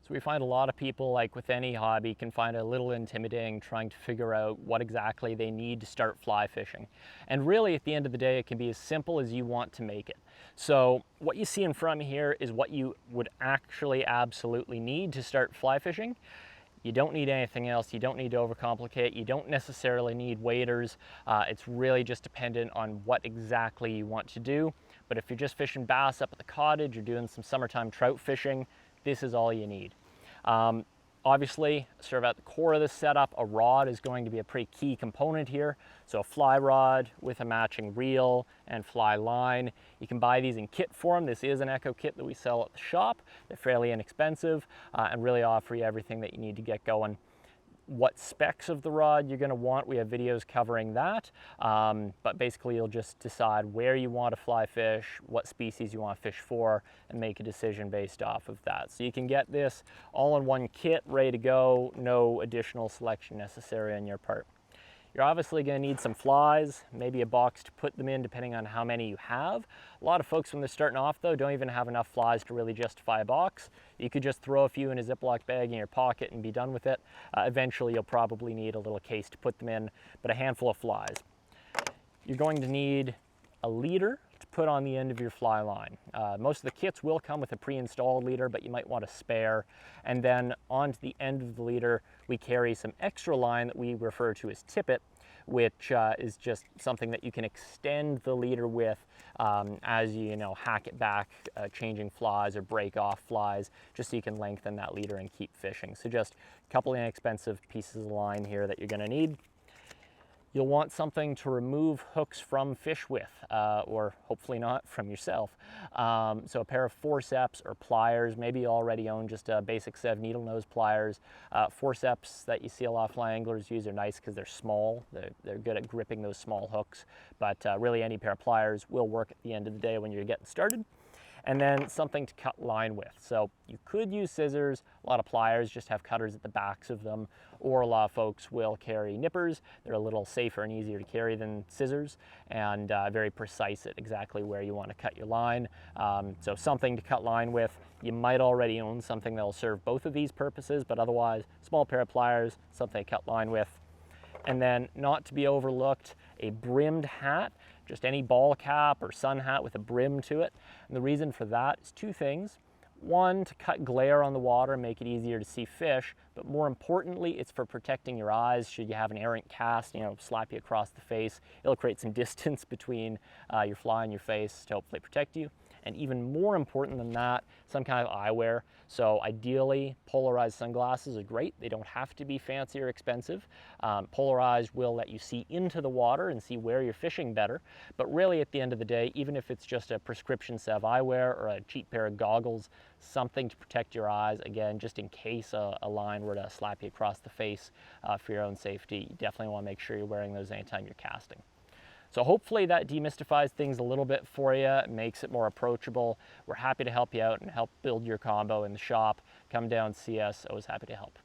So we find a lot of people, like with any hobby, can find it a little intimidating trying to figure out what exactly they need to start fly fishing. And really at the end of the day, it can be as simple as you want to make it. So what you see in front of me here is what you would actually absolutely need to start fly fishing. You don't need anything else. You don't need to overcomplicate. You don't necessarily need waders. It's really just dependent on what exactly you want to do. But if you're just fishing bass up at the cottage, you're doing some summertime trout fishing, this is all you need. Obviously, sort of at the core of this setup, a rod is going to be a pretty key component here. So a fly rod with a matching reel and fly line. You can buy these in kit form. This is an Echo kit that we sell at the shop. They're fairly inexpensive and really offer you everything that you need to get going. What specs of the rod you're going to want, we have videos covering that, but basically you'll just decide where you want to fly fish, what species you want to fish for, and make a decision based off of that. So you can get this all in one kit, ready to go, no additional selection necessary on your part. You're obviously going to need some flies, maybe a box to put them in depending on how many you have. A lot of folks when they're starting off though don't even have enough flies to really justify a box. You could just throw a few in a Ziploc bag in your pocket and be done with it. Eventually you'll probably need a little case to put them in, but a handful of flies. You're going to need a leader to put on the end of your fly line. Most of the kits will come with a pre-installed leader, but you might want a spare. And then onto the end of the leader, we carry some extra line that we refer to as tippet, which is just something that you can extend the leader with as you hack it back, changing flies or break off flies, just so you can lengthen that leader and keep fishing. So just a couple of inexpensive pieces of line here that you're going to need. You'll want something to remove hooks from fish with, or hopefully not from yourself. So a pair of forceps or pliers. Maybe you already own just a basic set of needle nose pliers. Forceps that you see a lot of fly anglers use are nice because they're small. They're good at gripping those small hooks, but really any pair of pliers will work at the end of the day when you're getting started. And then something to cut line with. So you could use scissors. A lot of pliers just have cutters at the backs of them, or a lot of folks will carry nippers. They're a little safer and easier to carry than scissors, and very precise at exactly where you want to cut your line. So something to cut line with. You might already own something that will serve both of these purposes, but otherwise, small pair of pliers, something to cut line with. And then, not to be overlooked, a brimmed hat, just any ball cap or sun hat with a brim to it. And the reason for that is two things. One, to cut glare on the water and make it easier to see fish, but more importantly, it's for protecting your eyes. Should you have an errant cast, slap you across the face, it'll create some distance between your fly and your face to hopefully protect you. And even more important than that, some kind of eyewear. So ideally, polarized sunglasses are great. They don't have to be fancy or expensive. Polarized will let you see into the water and see where you're fishing better. But really at the end of the day, even if it's just a prescription set of eyewear or a cheap pair of goggles, something to protect your eyes, again, just in case a line were to slap you across the face for your own safety, you definitely want to make sure you're wearing those anytime you're casting. So hopefully that demystifies things a little bit for you, makes it more approachable. We're happy to help you out and help build your combo in the shop. Come down, see us, always happy to help.